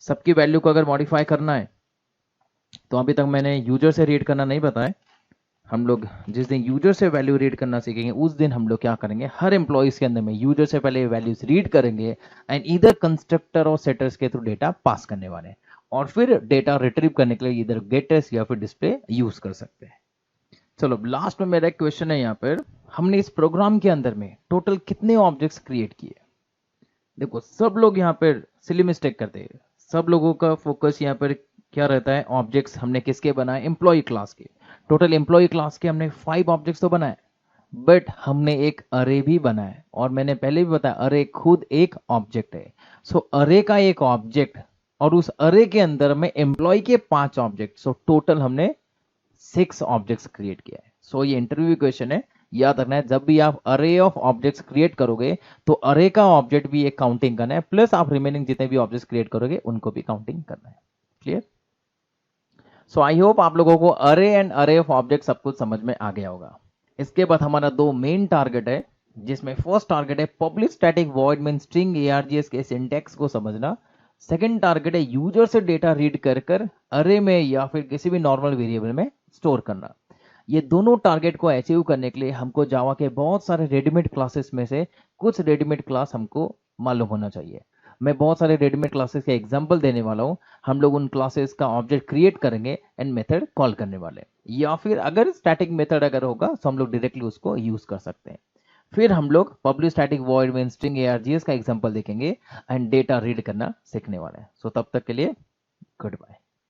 A: सबकी वैल्यू को अगर मॉडिफाई करना है तो अभी तक मैंने यूजर से रीड करना नहीं बताया। हम लोग जिस दिन यूजर से वैल्यू रीड करना सीखेंगे उस दिन हम लोग क्या करेंगे, हर एम्प्लॉइज के अंदर में यूजर से पहले वैल्यूज रीड करेंगे एंड इधर कंस्ट्रक्टर और सेटर्स के थ्रू डेटा पास करने वाले हैं, और फिर डेटा रिट्रीव करने के लिए इधर गेटर्स या फिर डिस्प्ले यूज कर सकते हैं। चलो लास्ट में मेरा एक क्वेश्चन है यहाँ पर, हमने इस प्रोग्राम के अंदर में टोटल कितने ऑब्जेक्ट्स क्रिएट किए। देखो सब लोग यहाँ पर सिली मिस्टेक करते हैं, सब लोगों का फोकस यहाँ पर क्या रहता है, ऑब्जेक्ट्स हमने किसके बनाए, एम्प्लॉय क्लास के। टोटल एम्प्लॉय क्लास के हमने 5 ऑब्जेक्ट्स तो बनाए, बट हमने एक अरे भी बनाया, और मैंने पहले भी बताया अरे खुद एक ऑब्जेक्ट है। सो अरे का एक ऑब्जेक्ट और उस अरे के अंदर में एम्प्लॉय के 5 ऑब्जेक्ट, सो टोटल हमने 6 ऑब्जेक्ट्स क्रिएट किया है। सो ये इंटरव्यू क्वेश्चन है, याद रखना है जब भी आप अरे ऑफ ऑब्जेक्ट्स क्रिएट करोगे तो अरे का ऑब्जेक्ट भी एक काउंटिंग करना है, प्लस आप रिमेनिंग जितने भी ऑब्जेक्ट्स क्रिएट करोगे उनको भी काउंटिंग करना है। क्लियर? सो आई होप आप लोगों को अरे एंड अरे ऑफ ऑब्जेक्ट सब कुछ समझ में आ गया होगा। इसके बाद हमारा 2 मेन टारगेट है, जिसमें फर्स्ट टारगेट है public static void mean string ARGS के सिंटैक्स को समझना। सेकंड टारगेट है यूजर से डेटा रीड कर कर अरे में या फिर किसी भी नॉर्मल वेरिएबल में स्टोर करना। ये दोनों टारगेट को अचीव करने के लिए हमको जावा के बहुत सारे रेडीमेड क्लासेस में से कुछ रेडीमेड क्लास हमको मालूम होना चाहिए। मैं बहुत सारे रेडीमेड क्लासेस के एग्जांपल देने वाला हूं, हम लोग उन क्लासेस का ऑब्जेक्ट क्रिएट करेंगे एंड मेथड कॉल करने वाले, या फिर अगर स्टैटिक मेथड अगर होगा तो हम लोग डायरेक्टली उसको यूज कर सकते हैं। फिर हम लोग पब्लिक स्टैटिक वॉइड में स्ट्रिंग ARGS का एग्जांपल देखेंगे एंड डेटा रीड करना सीखने वाले हैं। सो तब तक के लिए गुड बाय।